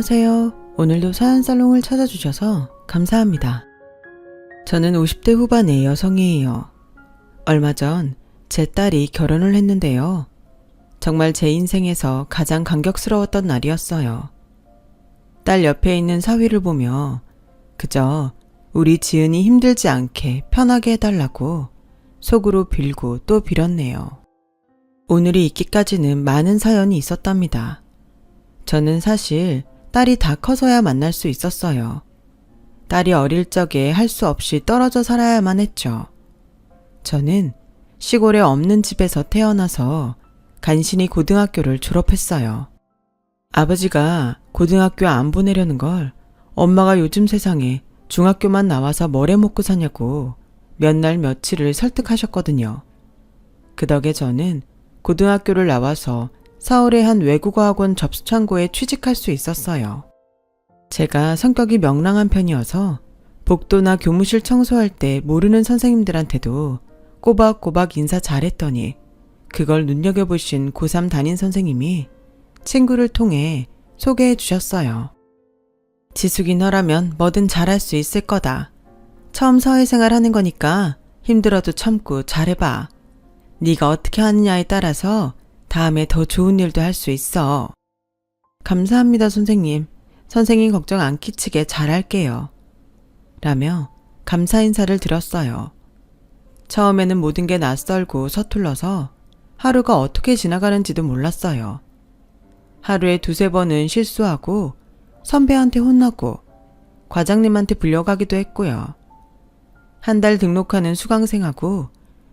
안녕하세요. 오늘도 사연살롱을 찾아주셔서 감사합니다. 저는 50대 후반의 여성이에요. 얼마 전 제 딸이 결혼을 했는데요. 정말 제 인생에서 가장 감격스러웠던 날이었어요. 딸 옆에 있는 사위를 보며 그저 우리 지은이 힘들지 않게 편하게 해달라고 속으로 빌고 또 빌었네요. 오늘이 있기까지는 많은 사연이 있었답니다. 저는 사실 딸이 다 커서야 만날 수 있었어요. 딸이 어릴 적에 할 수 없이 떨어져 살아야만 했죠. 저는 시골에 없는 집에서 태어나서 간신히 고등학교를 졸업했어요. 아버지가 고등학교 안 보내려는 걸 엄마가 요즘 세상에 중학교만 나와서 뭘 해먹고 사냐고 몇 날 며칠을 설득하셨거든요. 그 덕에 저는 고등학교를 나와서 서울의 한 외국어 학원 접수창고에 취직할 수 있었어요. 제가 성격이 명랑한 편이어서 복도나 교무실 청소할 때 모르는 선생님들한테도 꼬박꼬박 인사 잘했더니 그걸 눈여겨보신 고3 담임 선생님이 친구를 통해 소개해 주셨어요. 지숙이 너라면 뭐든 잘할 수 있을 거다. 처음 사회생활 하는 거니까 힘들어도 참고 잘해봐. 네가 어떻게 하느냐에 따라서 다음에 더 좋은 일도 할 수 있어. 감사합니다, 선생님. 선생님 걱정 안 끼치게 잘할게요. 라며 감사 인사를 드렸어요. 처음에는 모든 게 낯설고 서툴러서 하루가 어떻게 지나가는지도 몰랐어요. 하루에 두세 번은 실수하고 선배한테 혼나고 과장님한테 불려가기도 했고요. 한 달 등록하는 수강생하고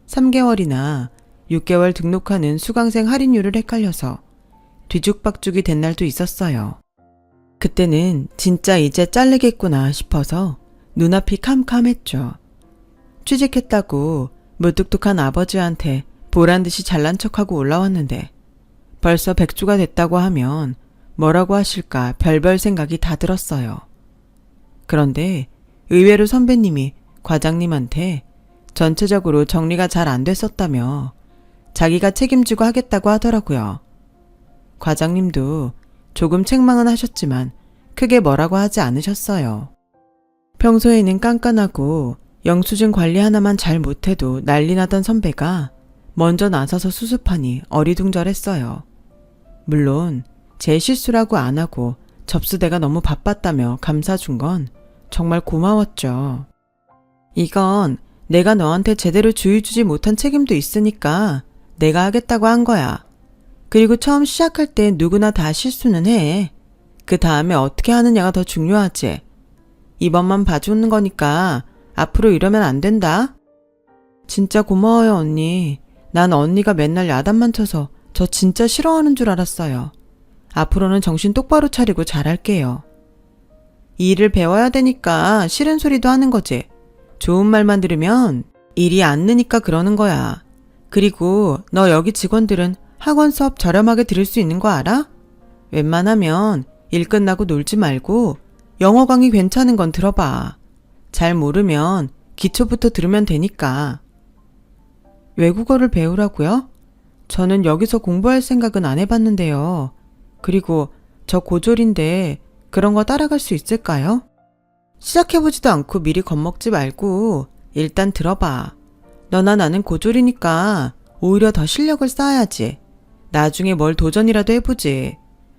3개월이나 6개월 등록하는 수강생 할인율을 헷갈려서 뒤죽박죽이 된 날도 있었어요. 그때는 진짜 이제 잘리겠구나 싶어서 눈앞이 캄캄했죠. 취직했다고 무뚝뚝한 아버지한테 보란듯이 잘난 척하고 올라왔는데 벌써 백주가 됐다고 하면 뭐라고 하실까 별별 생각이 다 들었어요. 그런데 의외로 선배님이 과장님한테 전체적으로 정리가 잘 안 됐었다며 자기가 책임지고 하겠다고 하더라고요. 과장님도 조금 책망은 하셨지만 크게 뭐라고 하지 않으셨어요. 평소에는 깐깐하고 영수증 관리 하나만 잘 못해도 난리 나던 선배가 먼저 나서서 수습하니 어리둥절했어요. 물론 제 실수라고 안 하고 접수대가 너무 바빴다며 감사준 건 정말 고마웠죠. 이건 내가 너한테 제대로 주의 주지 못한 책임도 있으니까 내가 하겠다고 한 거야. 그리고 처음 시작할 때 누구나 다 실수는 해. 그 다음에 어떻게 하느냐가 더 중요하지. 이번만 봐주는 거니까 앞으로 이러면 안 된다. 진짜 고마워요, 언니. 난 언니가 맨날 야단만 쳐서 저 진짜 싫어하는 줄 알았어요. 앞으로는 정신 똑바로 차리고 잘할게요. 일을 배워야 되니까 싫은 소리도 하는 거지. 좋은 말만 들으면 일이 안 느니까 그러는 거야. 그리고 너 여기 직원들은 학원 수업 저렴하게 들을 수 있는 거 알아? 웬만하면 일 끝나고 놀지 말고 영어 강의 괜찮은 건 들어봐. 잘 모르면 기초부터 들으면 되니까. 외국어를 배우라고요? 저는 여기서 공부할 생각은 안 해봤는데요. 그리고 저 고졸인데 그런 거 따라갈 수 있을까요? 시작해보지도 않고 미리 겁먹지 말고 일단 들어봐. 너나 나는 고졸이니까 오히려 더 실력을 쌓아야지. 나중에 뭘 도전이라도 해보지.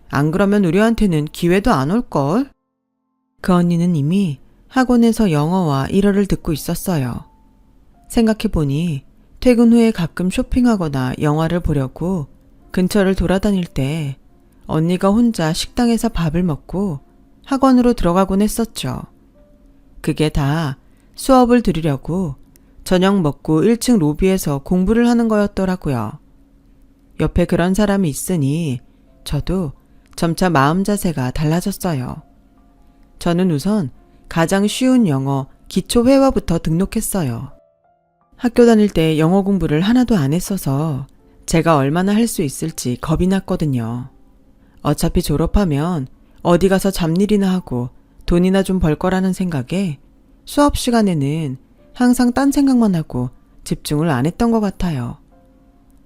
안 그러면 우리한테는 기회도 안 올걸? 그 언니는 이미 학원에서 영어와 일어를 듣고 있었어요. 생각해보니 퇴근 후에 가끔 쇼핑하거나 영화를 보려고 근처를 돌아다닐 때 언니가 혼자 식당에서 밥을 먹고 학원으로 들어가곤 했었죠. 그게 다 수업을 들으려고 저녁 먹고 1층 로비에서 공부를 하는 거였더라고요. 옆에 그런 사람이 있으니 저도 점차 마음 자세가 달라졌어요. 저는 우선 가장 쉬운 영어 기초 회화부터 등록했어요. 학교 다닐 때 영어 공부를 하나도 안 했어서 제가 얼마나 할 수 있을지 겁이 났거든요. 어차피 졸업하면 어디 가서 잡일이나 하고 돈이나 좀 벌 거라는 생각에 수업 시간에는 항상 딴 생각만 하고 집중을 안 했던 것 같아요.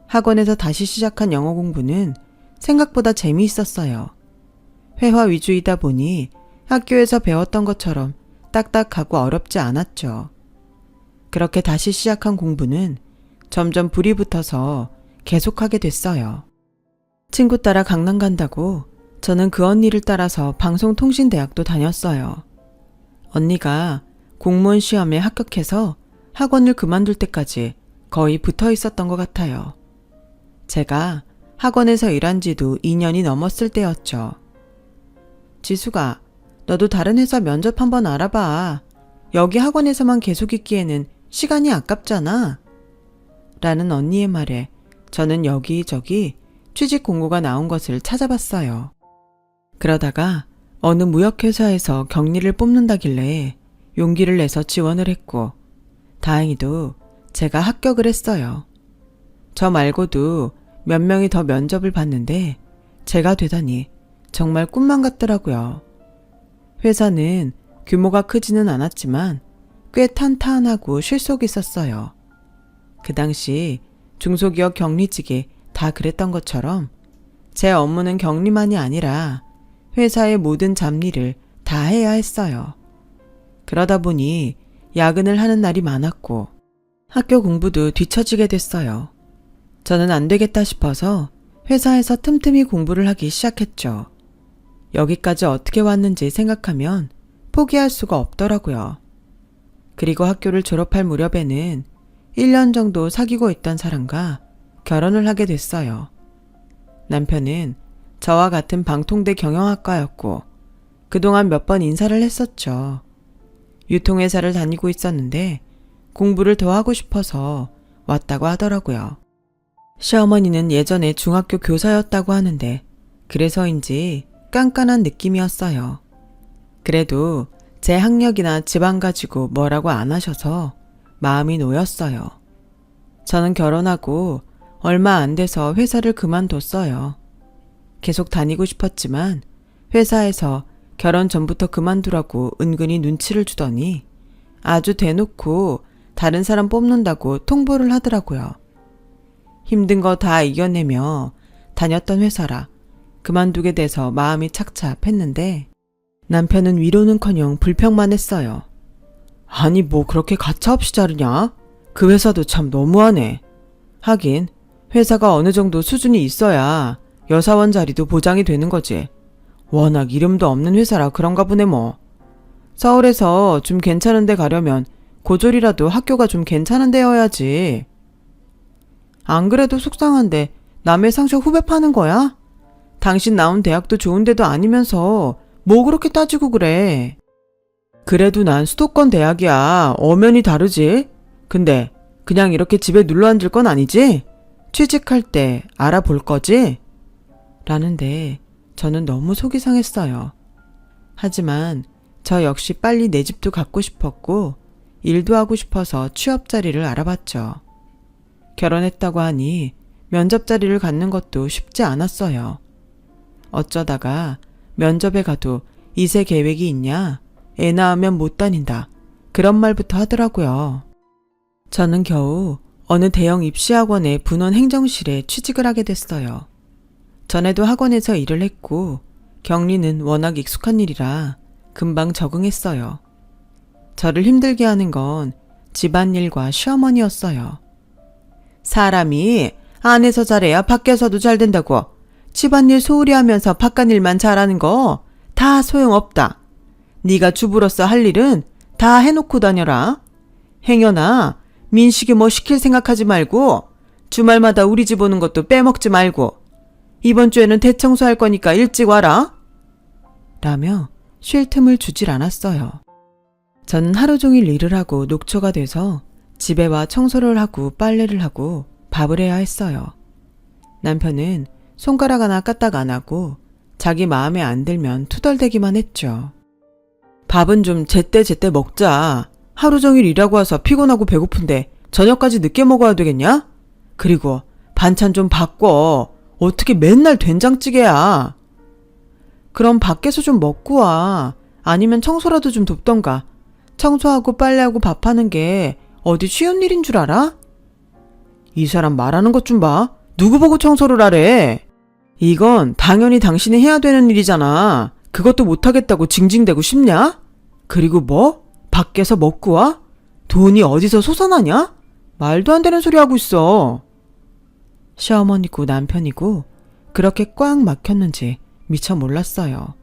학원에서 다시 시작한 영어 공부는 생각보다 재미있었어요. 회화 위주이다 보니 학교에서 배웠던 것처럼 딱딱하고 어렵지 않았죠. 그렇게 다시 시작한 공부는 점점 불이 붙어서 계속하게 됐어요. 친구 따라 강남 간다고 저는 그 언니를 따라서 방송통신대학도 다녔어요. 언니가 공무원 시험에 합격해서 학원을 그만둘 때까지 거의 붙어 있었던 것 같아요. 제가 학원에서 일한 지도 2년이 넘었을 때였죠. 지수가, 너도 다른 회사 면접 한번 알아봐. 여기 학원에서만 계속 있기에는 시간이 아깝잖아. 라는 언니의 말에 저는 여기저기 취직 공고가 나온 것을 찾아봤어요. 그러다가 어느 무역회사에서 경리를 뽑는다길래 용기를 내서 지원을 했고, 다행히도 제가 합격을 했어요. 저 말고도 몇 명이 더 면접을 봤는데 제가 되다니 정말 꿈만 같더라고요. 회사는 규모가 크지는 않았지만 꽤 탄탄하고 실속이 있었어요. 그 당시 중소기업 격리직이 다 그랬던 것처럼 제 업무는 격리만이 아니라 회사의 모든 잡일을 다 해야 했어요. 그러다 보니 야근을 하는 날이 많았고 학교 공부도 뒤처지게 됐어요. 저는 안 되겠다 싶어서 회사에서 틈틈이 공부를 하기 시작했죠. 여기까지 어떻게 왔는지 생각하면 포기할 수가 없더라고요. 그리고 학교를 졸업할 무렵에는 1년 정도 사귀고 있던 사람과 결혼을 하게 됐어요. 남편은 저와 같은 방통대 경영학과였고 그동안 몇 번 인사를 했었죠. 유통회사를 다니고 있었는데 공부를 더 하고 싶어서 왔다고 하더라고요. 시어머니는 예전에 중학교 교사였다고 하는데 그래서인지 깐깐한 느낌이었어요. 그래도 제 학력이나 집안 가지고 뭐라고 안 하셔서 마음이 놓였어요. 저는 결혼하고 얼마 안 돼서 회사를 그만뒀어요. 계속 다니고 싶었지만 회사에서 결혼 전부터 그만두라고 은근히 눈치를 주더니 아주 대놓고 다른 사람 뽑는다고 통보를 하더라고요. 힘든 거 다 이겨내며 다녔던 회사라 그만두게 돼서 마음이 착잡했는데 남편은 위로는커녕 불평만 했어요. 아니 뭐 그렇게 가차없이 자르냐? 그 회사도 참 너무하네. 하긴 회사가 어느 정도 수준이 있어야 여사원 자리도 보장이 되는 거지. 워낙 이름도 없는 회사라 그런가 보네 뭐. 서울에서 좀 괜찮은 데 가려면 고졸이라도 학교가 좀 괜찮은 데여야지. 안 그래도 속상한데 남의 상식 후배 파는 거야? 당신 나온 대학도 좋은 데도 아니면서 뭐 그렇게 따지고 그래. 그래도 난 수도권 대학이야. 엄연히 다르지. 근데 그냥 이렇게 집에 눌러앉을 건 아니지? 취직할 때 알아볼 거지? 라는데 저는 너무 속이 상했어요. 하지만 저 역시 빨리 내 집도 갖고 싶었고 일도 하고 싶어서 취업 자리를 알아봤죠. 결혼했다고 하니 면접 자리를 갖는 것도 쉽지 않았어요. 어쩌다가 면접에 가도 이세 계획이 있냐? 애 낳으면 못 다닌다. 그런 말부터 하더라고요. 저는 겨우 어느 대형 입시학원의 분원 행정실에 취직을 하게 됐어요. 전에도 학원에서 일을 했고 격리는 워낙 익숙한 일이라 금방 적응했어요. 저를 힘들게 하는 건 집안일과 시어머니였어요. 사람이 안에서 잘해야 밖에서도 잘 된다고. 집안일 소홀히 하면서 바깥일만 잘하는 거 다 소용없다. 네가 주부로서 할 일은 다 해놓고 다녀라. 행여나 민식이 뭐 시킬 생각하지 말고 주말마다 우리 집 오는 것도 빼먹지 말고 이번 주에는 대청소할 거니까 일찍 와라. 라며 쉴 틈을 주질 않았어요. 저는 하루 종일 일을 하고 녹초가 돼서 집에 와 청소를 하고 빨래를 하고 밥을 해야 했어요. 남편은 손가락 하나 까딱 안 하고 자기 마음에 안 들면 투덜대기만 했죠. 밥은 좀 제때제때 먹자. 하루 종일 일하고 와서 피곤하고 배고픈데 저녁까지 늦게 먹어야 되겠냐? 그리고 반찬 좀 바꿔. 어떻게 맨날 된장찌개야. 그럼 밖에서 좀 먹고 와. 아니면 청소라도 좀 돕던가. 청소하고 빨래하고 밥하는 게 어디 쉬운 일인 줄 알아? 이 사람 말하는 것 좀 봐. 누구 보고 청소를 하래. 이건 당연히 당신이 해야 되는 일이잖아. 그것도 못하겠다고 징징대고 싶냐? 그리고 뭐? 밖에서 먹고 와? 돈이 어디서 솟아나냐? 말도 안 되는 소리 하고 있어. 시어머니고 남편이고 그렇게 꽉 막혔는지 미처 몰랐어요.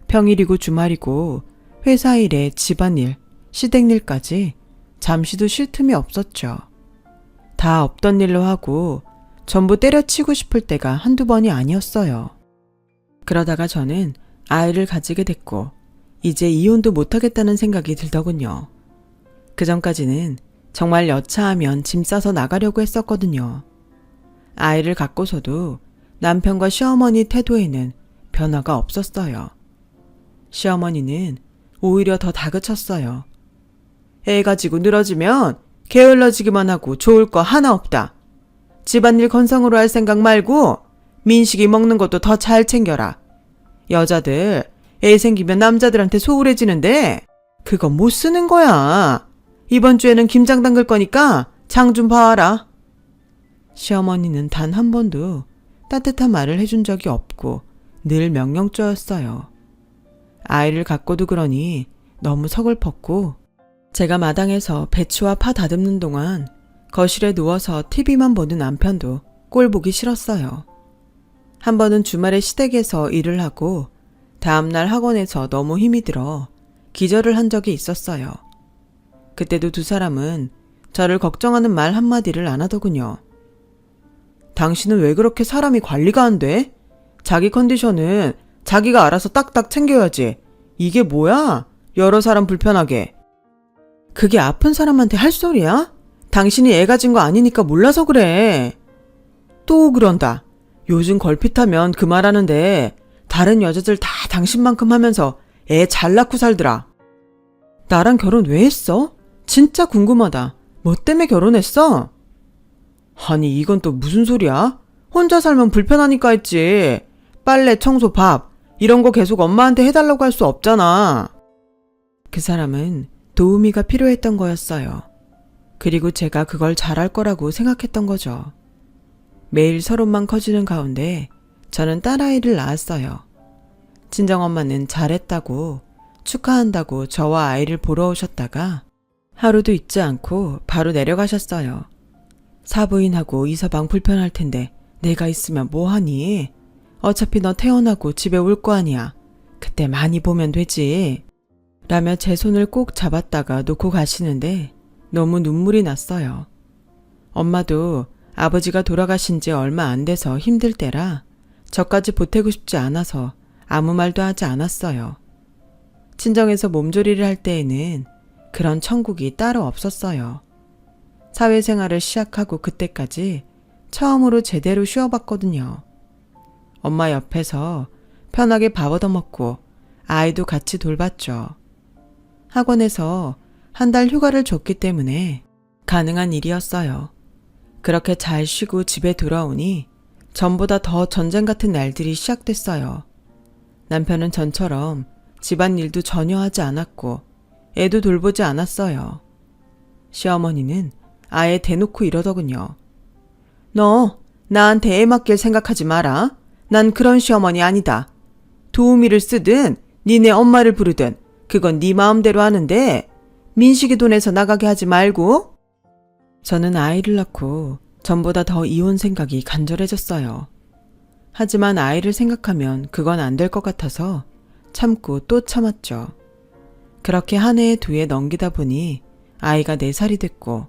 평일이고 주말이고 회사 일에 집안일, 시댁일까지 잠시도 쉴 틈이 없었죠. 다 없던 일로 하고 전부 때려치고 싶을 때가 한두 번이 아니었어요. 그러다가 저는 아이를 가지게 됐고 이제 이혼도 못하겠다는 생각이 들더군요. 그전까지는 정말 여차하면 짐 싸서 나가려고 했었거든요. 아이를 갖고서도 남편과 시어머니 태도에는 변화가 없었어요. 시어머니는 오히려 더 다그쳤어요. 애 가지고 늘어지면 게을러지기만 하고 좋을 거 하나 없다. 집안일 건성으로 할 생각 말고 민식이 먹는 것도 더 잘 챙겨라. 여자들 애 생기면 남자들한테 소홀해지는데 그거 못 쓰는 거야. 이번 주에는 김장 담글 거니까 장 좀 봐와라. 시어머니는 단 한 번도 따뜻한 말을 해준 적이 없고 늘 명령조였어요. 아이를 갖고도 그러니 너무 서글펐고 제가 마당에서 배추와 파 다듬는 동안 거실에 누워서 TV만 보는 남편도 꼴 보기 싫었어요. 한 번은 주말에 시댁에서 일을 하고 다음날 학원에서 너무 힘이 들어 기절을 한 적이 있었어요. 그때도 두 사람은 저를 걱정하는 말 한마디를 안 하더군요. 당신은 왜 그렇게 사람이 관리가 안 돼? 자기 컨디션은 자기가 알아서 딱딱 챙겨야지. 이게 뭐야? 여러 사람 불편하게. 그게 아픈 사람한테 할 소리야? 당신이 애 가진 거 아니니까 몰라서 그래. 또 그런다. 요즘 걸핏하면 그 말하는데 다른 여자들 다 당신만큼 하면서 애 잘 낳고 살더라. 나랑 결혼 왜 했어? 진짜 궁금하다. 뭐 때문에 결혼했어? 아니 이건 또 무슨 소리야? 혼자 살면 불편하니까 했지. 빨래, 청소, 밥 이런 거 계속 엄마한테 해달라고 할 수 없잖아. 그 사람은 도우미가 필요했던 거였어요. 그리고 제가 그걸 잘할 거라고 생각했던 거죠. 매일 서론만 커지는 가운데 저는 딸아이를 낳았어요. 친정엄마는 잘했다고 축하한다고 저와 아이를 보러 오셨다가 하루도 있지 않고 바로 내려가셨어요. 사부인하고 이서방 불편할 텐데 내가 있으면 뭐하니? 어차피 너 태어나고 집에 올 거 아니야. 그때 많이 보면 되지. 라며 제 손을 꼭 잡았다가 놓고 가시는데 너무 눈물이 났어요. 엄마도 아버지가 돌아가신 지 얼마 안 돼서 힘들 때라 저까지 보태고 싶지 않아서 아무 말도 하지 않았어요. 친정에서 몸조리를 할 때에는 그런 천국이 따로 없었어요. 사회생활을 시작하고 그때까지 처음으로 제대로 쉬어봤거든요. 엄마 옆에서 편하게 밥 얻어먹고 아이도 같이 돌봤죠. 학원에서 한 달 휴가를 줬기 때문에 가능한 일이었어요. 그렇게 잘 쉬고 집에 돌아오니 전보다 더 전쟁 같은 날들이 시작됐어요. 남편은 전처럼 집안일도 전혀 하지 않았고 애도 돌보지 않았어요. 시어머니는 아예 대놓고 이러더군요. 너 나한테 애 맡길 생각하지 마라. 난 그런 시어머니 아니다. 도우미를 쓰든 니네 엄마를 부르든 그건 네 마음대로 하는데 민식이 돈에서 나가게 하지 말고. 저는 아이를 낳고 전보다 더 이혼 생각이 간절해졌어요. 하지만 아이를 생각하면 그건 안 될 것 같아서 참고 또 참았죠. 그렇게 한 해에 두 해 넘기다 보니 아이가 4살이 됐고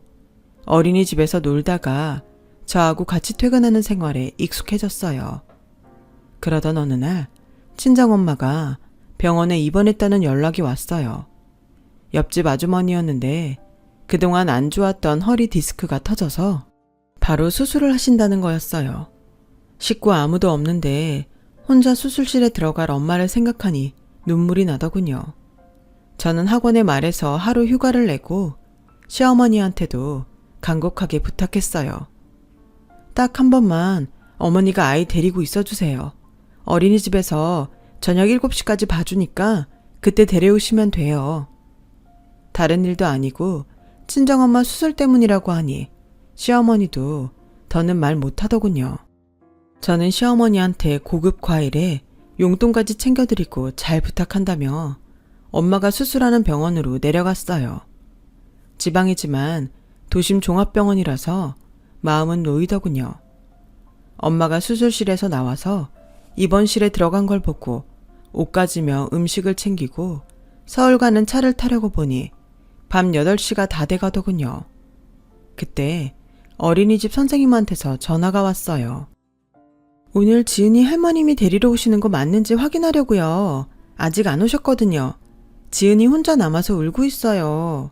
어린이집에서 놀다가 저하고 같이 퇴근하는 생활에 익숙해졌어요. 그러던 어느 날 친정엄마가 병원에 입원했다는 연락이 왔어요. 옆집 아주머니였는데 그동안 안 좋았던 허리 디스크가 터져서 바로 수술을 하신다는 거였어요. 식구 아무도 없는데 혼자 수술실에 들어갈 엄마를 생각하니 눈물이 나더군요. 저는 학원에 말해서 하루 휴가를 내고 시어머니한테도 간곡하게 부탁했어요. 딱 한 번만 어머니가 아이 데리고 있어주세요. 어린이집에서 저녁 7시까지 봐주니까 그때 데려오시면 돼요. 다른 일도 아니고 친정엄마 수술 때문이라고 하니 시어머니도 더는 말 못하더군요. 저는 시어머니한테 고급 과일에 용돈까지 챙겨드리고 잘 부탁한다며 엄마가 수술하는 병원으로 내려갔어요. 지방이지만 도심 종합병원이라서 마음은 놓이더군요. 엄마가 수술실에서 나와서 입원실에 들어간 걸 보고 옷 가지며 음식을 챙기고 서울 가는 차를 타려고 보니 밤 8시가 다 돼가더군요. 그때 어린이집 선생님한테서 전화가 왔어요. 오늘 지은이 할머님이 데리러 오시는 거 맞는지 확인하려고요. 아직 안 오셨거든요. 지은이 혼자 남아서 울고 있어요.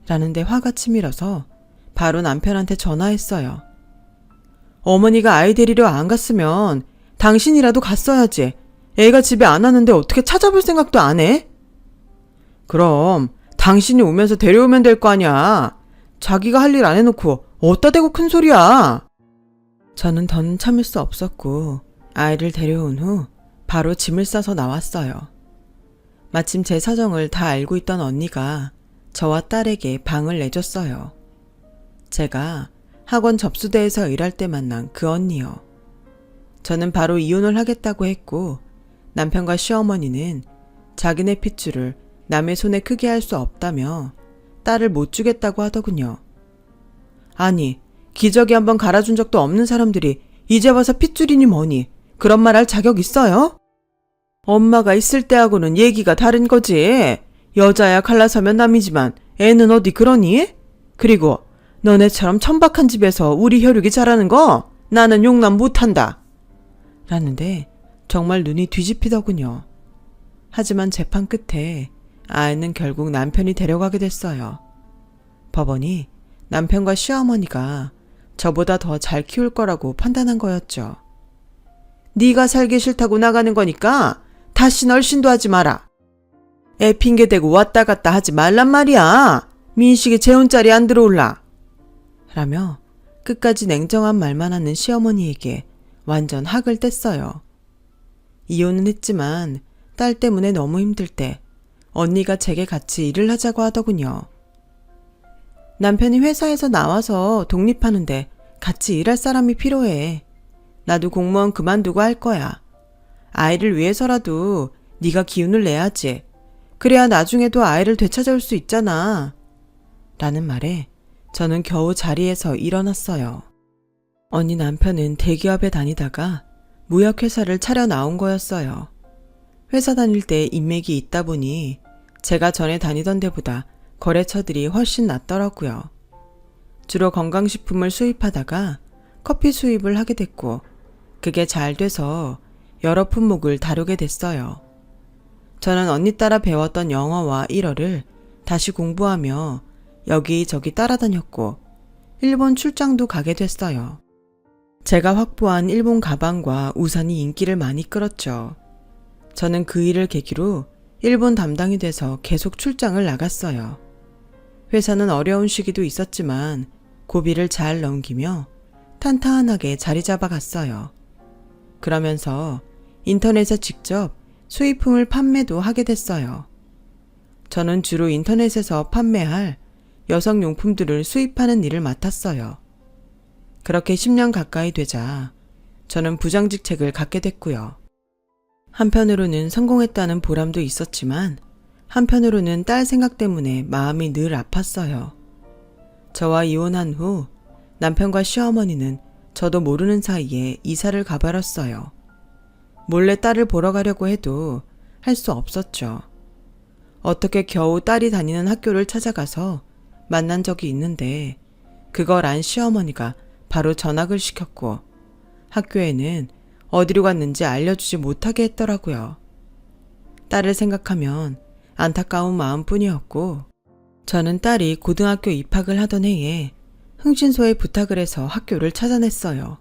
라는데 화가 치밀어서 바로 남편한테 전화했어요. 어머니가 아이 데리러 안 갔으면 당신이라도 갔어야지. 애가 집에 안 왔는데 어떻게 찾아볼 생각도 안 해? 그럼 당신이 오면서 데려오면 될 거 아니야. 자기가 할 일 안 해놓고 어디다 대고 큰 소리야. 저는 더는 참을 수 없었고 아이를 데려온 후 바로 짐을 싸서 나왔어요. 마침 제 사정을 다 알고 있던 언니가 저와 딸에게 방을 내줬어요. 제가 학원 접수대에서 일할 때 만난 그 언니요. 저는 바로 이혼을 하겠다고 했고 남편과 시어머니는 자기네 핏줄을 남의 손에 크게 할 수 없다며 딸을 못 주겠다고 하더군요. 아니, 기저귀 한번 갈아준 적도 없는 사람들이 이제 와서 핏줄이니 뭐니 그런 말 할 자격 있어요? 엄마가 있을 때하고는 얘기가 다른 거지. 여자야 갈라서면 남이지만 애는 어디 그러니? 그리고 너네처럼 천박한 집에서 우리 혈육이 자라는 거 나는 용납 못한다. 라는데 정말 눈이 뒤집히더군요. 하지만 재판 끝에 아이는 결국 남편이 데려가게 됐어요. 법원이 남편과 시어머니가 저보다 더 잘 키울 거라고 판단한 거였죠. 네가 살기 싫다고 나가는 거니까 다시 널씬도 하지 마라. 애 핑계대고 왔다 갔다 하지 말란 말이야. 민식이 재혼자리 안 들어올라. 라며 끝까지 냉정한 말만 하는 시어머니에게 완전 학을 뗐어요. 이혼은 했지만 딸 때문에 너무 힘들 때 언니가 제게 같이 일을 하자고 하더군요. 남편이 회사에서 나와서 독립하는데 같이 일할 사람이 필요해. 나도 공무원 그만두고 할 거야. 아이를 위해서라도 네가 기운을 내야지. 그래야 나중에도 아이를 되찾아올 수 있잖아. 라는 말에 저는 겨우 자리에서 일어났어요. 언니 남편은 대기업에 다니다가 무역회사를 차려 나온 거였어요. 회사 다닐 때 인맥이 있다 보니 제가 전에 다니던 데보다 거래처들이 훨씬 낫더라고요. 주로 건강식품을 수입하다가 커피 수입을 하게 됐고 그게 잘 돼서 여러 품목을 다루게 됐어요. 저는 언니 따라 배웠던 영어와 일어를 다시 공부하며 여기저기 따라다녔고 일본 출장도 가게 됐어요. 제가 확보한 일본 가방과 우산이 인기를 많이 끌었죠. 저는 그 일을 계기로 일본 담당이 돼서 계속 출장을 나갔어요. 회사는 어려운 시기도 있었지만 고비를 잘 넘기며 탄탄하게 자리 잡아갔어요. 그러면서 인터넷에 직접 수입품을 판매도 하게 됐어요. 저는 주로 인터넷에서 판매할 여성용품들을 수입하는 일을 맡았어요. 그렇게 10년 가까이 되자 저는 부장직책을 갖게 됐고요. 한편으로는 성공했다는 보람도 있었지만 한편으로는 딸 생각 때문에 마음이 늘 아팠어요. 저와 이혼한 후 남편과 시어머니는 저도 모르는 사이에 이사를 가버렸어요. 몰래 딸을 보러 가려고 해도 할 수 없었죠. 어떻게 겨우 딸이 다니는 학교를 찾아가서 만난 적이 있는데 그걸 안 시어머니가 바로 전학을 시켰고 학교에는 어디로 갔는지 알려주지 못하게 했더라고요. 딸을 생각하면 안타까운 마음뿐이었고 저는 딸이 고등학교 입학을 하던 해에 흥신소에 부탁을 해서 학교를 찾아냈어요.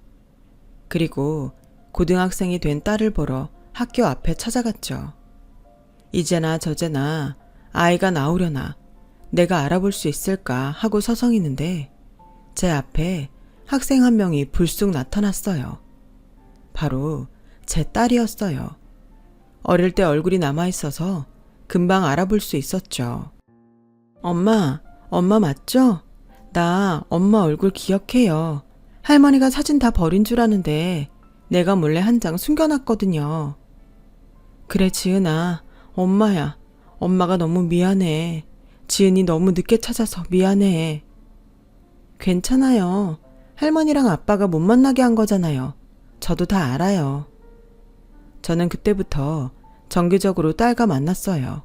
그리고 고등학생이 된 딸을 보러 학교 앞에 찾아갔죠. 이제나 저제나 아이가 나오려나 내가 알아볼 수 있을까 하고 서성이는데 제 앞에 학생 한 명이 불쑥 나타났어요. 바로 제 딸이었어요. 어릴 때 얼굴이 남아있어서 금방 알아볼 수 있었죠. 엄마 맞죠? 나 엄마 얼굴 기억해요. 할머니가 사진 다 버린 줄 아는데 내가 몰래 한 장 숨겨놨거든요. 그래, 지은아. 엄마야. 엄마가 너무 미안해. 지은이 너무 늦게 찾아서 미안해. 괜찮아요. 할머니랑 아빠가 못 만나게 한 거잖아요. 저도 다 알아요. 저는 그때부터 정기적으로 딸과 만났어요.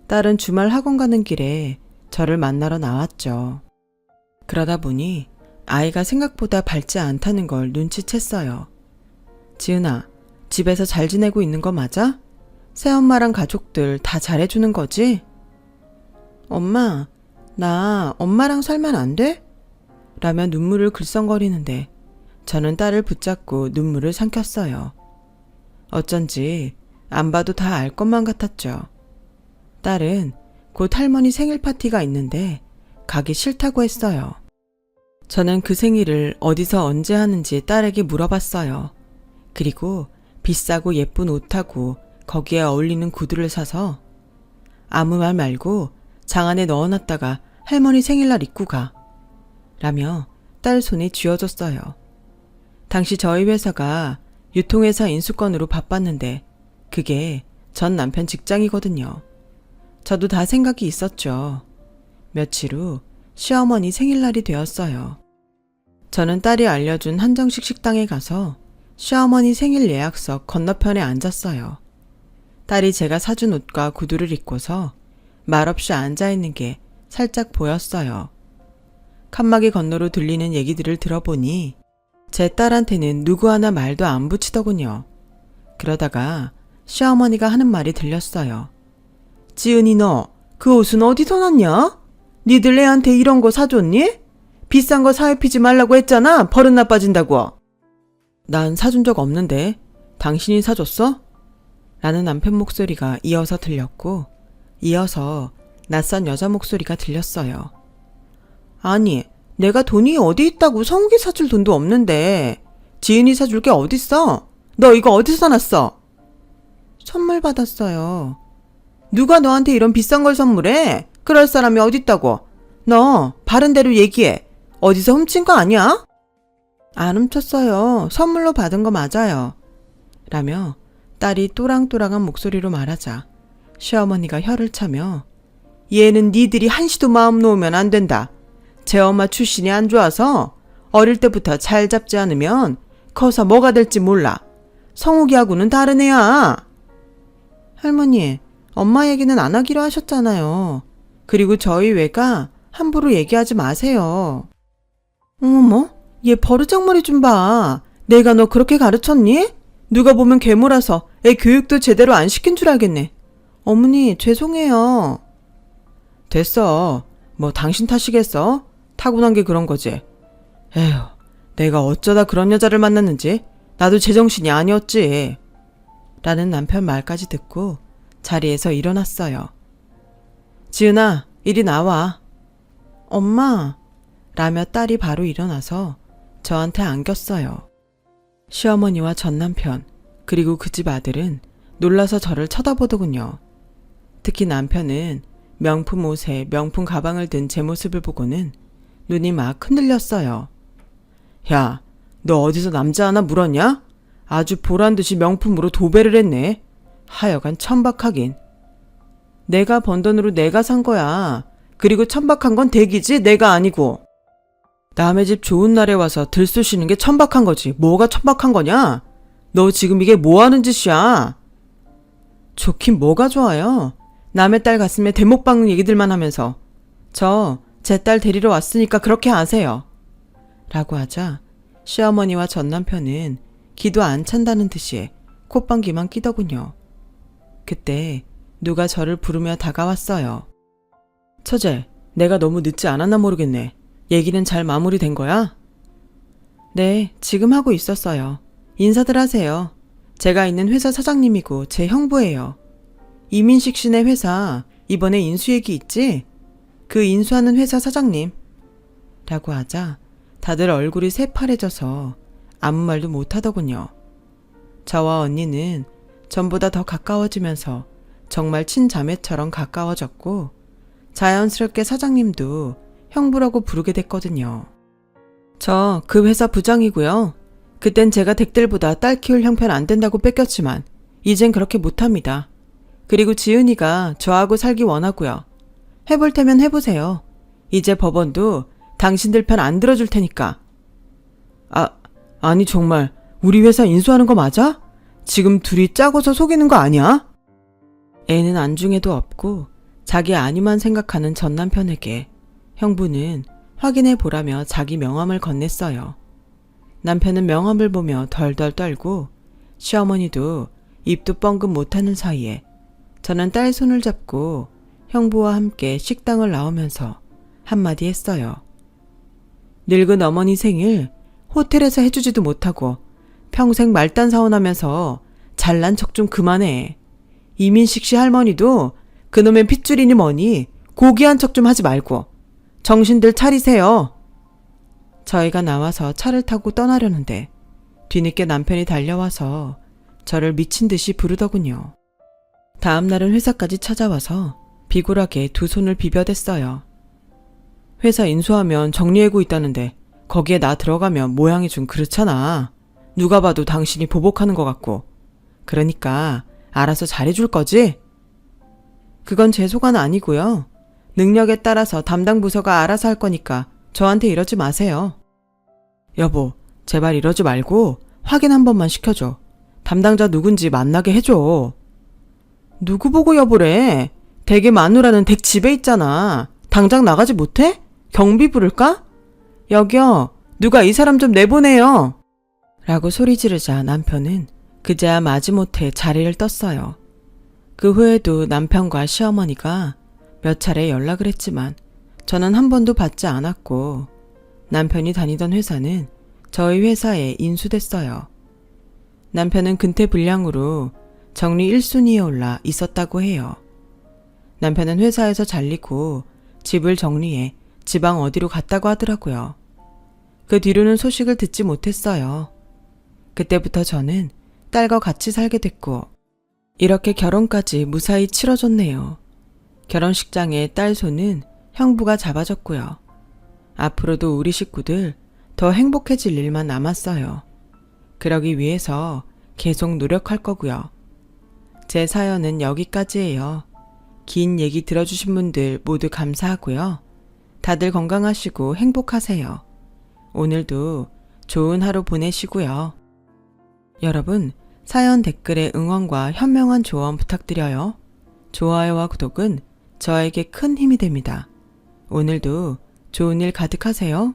딸은 주말 학원 가는 길에 저를 만나러 나왔죠. 그러다 보니 아이가 생각보다 밝지 않다는 걸 눈치챘어요. 지은아, 집에서 잘 지내고 있는 거 맞아? 새엄마랑 가족들 다 잘해주는 거지? 엄마, 나 엄마랑 살면 안 돼? 라며 눈물을 글썽거리는데 저는 딸을 붙잡고 눈물을 삼켰어요. 어쩐지 안 봐도 다 알 것만 같았죠. 딸은 곧 할머니 생일 파티가 있는데 가기 싫다고 했어요. 저는 그 생일을 어디서 언제 하는지 딸에게 물어봤어요. 그리고 비싸고 예쁜 옷하고 거기에 어울리는 구두를 사서 아무 말 말고 장 안에 넣어놨다가 할머니 생일날 입고 가. 라며 딸 손에 쥐어줬어요. 당시 저희 회사가 유통회사 인수권으로 바빴는데 그게 전 남편 직장이거든요. 저도 다 생각이 있었죠. 며칠 후 시어머니 생일날이 되었어요. 저는 딸이 알려준 한정식 식당에 가서 시어머니 생일 예약석 건너편에 앉았어요. 딸이 제가 사준 옷과 구두를 입고서 말없이 앉아있는 게 살짝 보였어요. 칸막이 건너로 들리는 얘기들을 들어보니 제 딸한테는 누구 하나 말도 안 붙이더군요. 그러다가 시어머니가 하는 말이 들렸어요. 지은이 너 그 옷은 어디서 났냐? 니들 애한테 이런 거 사줬니? 비싼 거 사입히지 말라고 했잖아. 버릇 나빠진다고. 난 사준 적 없는데 당신이 사줬어? 라는 남편 목소리가 이어서 들렸고 이어서 낯선 여자 목소리가 들렸어요. 아니, 내가 돈이 어디 있다고 성욱이 사줄 돈도 없는데 지은이 사줄 게 어딨어? 너 이거 어디서 났어? 선물 받았어요. 누가 너한테 이런 비싼 걸 선물해? 그럴 사람이 어딨다고? 너 바른 대로 얘기해. 어디서 훔친 거 아니야? 안 훔쳤어요. 선물로 받은 거 맞아요. 라며 딸이 또랑또랑한 목소리로 말하자 시어머니가 혀를 차며 얘는 니들이 한시도 마음 놓으면 안 된다. 제 엄마 출신이 안 좋아서 어릴 때부터 잘 잡지 않으면 커서 뭐가 될지 몰라. 성욱이하고는 다른 애야. 할머니, 엄마 얘기는 안 하기로 하셨잖아요. 그리고 저희 외가 함부로 얘기하지 마세요. 어머, 얘 버르장머리 좀 봐. 내가 너 그렇게 가르쳤니? 누가 보면 괴물아서 애 교육도 제대로 안 시킨 줄 알겠네. 어머니, 죄송해요. 됐어. 뭐 당신 탓이겠어? 타고난 게 그런 거지. 에휴, 내가 어쩌다 그런 여자를 만났는지 나도 제정신이 아니었지. 라는 남편 말까지 듣고 자리에서 일어났어요. 지은아, 이리 나와. 엄마, 라며 딸이 바로 일어나서 저한테 안겼어요. 시어머니와 전 남편, 그리고 그 집 아들은 놀라서 저를 쳐다보더군요. 특히 남편은 명품 옷에 명품 가방을 든 제 모습을 보고는 눈이 막 흔들렸어요. 야, 너 어디서 남자 하나 물었냐? 아주 보란듯이 명품으로 도배를 했네. 하여간 천박하긴. 내가 번 돈으로 내가 산 거야. 그리고 천박한 건 댁이지 내가 아니고. 남의 집 좋은 날에 와서 들쑤시는 게 천박한 거지. 뭐가 천박한 거냐? 너 지금 이게 뭐 하는 짓이야? 좋긴 뭐가 좋아요. 남의 딸 가슴에 대목 박는 얘기들만 하면서. 저 제 딸 데리러 왔으니까 그렇게 아세요. 라고 하자 시어머니와 전 남편은 기도 안 찬다는 듯이 콧방귀만 끼더군요. 그때 누가 저를 부르며 다가왔어요. 처제, 내가 너무 늦지 않았나 모르겠네. 얘기는 잘 마무리된 거야? 네, 지금 하고 있었어요. 인사들 하세요. 제가 있는 회사 사장님이고 제 형부예요. 이민식 씨네 회사 이번에 인수 얘기 있지? 그 인수하는 회사 사장님. 라고 하자 다들 얼굴이 새파래져서 아무 말도 못하더군요. 저와 언니는 전보다 더 가까워지면서 정말 친자매처럼 가까워졌고 자연스럽게 사장님도 형부라고 부르게 됐거든요. 저 그 회사 부장이고요. 그땐 제가 댁들보다 딸 키울 형편 안 된다고 뺏겼지만 이젠 그렇게 못합니다. 그리고 지은이가 저하고 살기 원하고요. 해볼 테면 해보세요. 이제 법원도 당신들 편 안 들어줄 테니까. 아니 정말 우리 회사 인수하는 거 맞아? 지금 둘이 짜고서 속이는 거 아니야? 애는 안중에도 없고 자기 아니만 생각하는 전 남편에게 형부는 확인해 보라며 자기 명함을 건넸어요. 남편은 명함을 보며 덜덜 떨고 시어머니도 입도 뻥긋 못하는 사이에 저는 딸 손을 잡고 형부와 함께 식당을 나오면서 한마디 했어요. 늙은 어머니 생일 호텔에서 해주지도 못하고 평생 말단 사원하면서 잘난 척 좀 그만해. 이민식 씨 할머니도 그놈의 핏줄이니 뭐니 고귀한 척 좀 하지 말고 정신들 차리세요. 저희가 나와서 차를 타고 떠나려는데 뒤늦게 남편이 달려와서 저를 미친 듯이 부르더군요. 다음 날은 회사까지 찾아와서 비굴하게 두 손을 비벼댔어요. 회사 인수하면 정리해고 있다는데 거기에 나 들어가면 모양이 좀 그렇잖아. 누가 봐도 당신이 보복하는 것 같고. 그러니까 알아서 잘해줄 거지? 그건 제 소관 아니고요. 능력에 따라서 담당 부서가 알아서 할 거니까 저한테 이러지 마세요. 여보, 제발 이러지 말고 확인 한 번만 시켜줘. 담당자 누군지 만나게 해줘. 누구 보고 여보래? 댁의 마누라는 댁 집에 있잖아. 당장 나가지 못해? 경비 부를까? 여기요, 누가 이 사람 좀 내보내요. 라고 소리 지르자 남편은 그제야 마지못해 자리를 떴어요. 그 후에도 남편과 시어머니가 몇 차례 연락을 했지만 저는 한 번도 받지 않았고 남편이 다니던 회사는 저희 회사에 인수됐어요. 남편은 근태불량으로 정리 1순위에 올라 있었다고 해요. 남편은 회사에서 잘리고 집을 정리해 지방 어디로 갔다고 하더라고요. 그 뒤로는 소식을 듣지 못했어요. 그때부터 저는 딸과 같이 살게 됐고 이렇게 결혼까지 무사히 치러졌네요. 결혼식장에 딸 손은 형부가 잡아줬고요. 앞으로도 우리 식구들 더 행복해질 일만 남았어요. 그러기 위해서 계속 노력할 거고요. 제 사연은 여기까지예요. 긴 얘기 들어주신 분들 모두 감사하고요. 다들 건강하시고 행복하세요. 오늘도 좋은 하루 보내시고요. 여러분, 사연 댓글에 응원과 현명한 조언 부탁드려요. 좋아요와 구독은 저에게 큰 힘이 됩니다. 오늘도 좋은 일 가득하세요.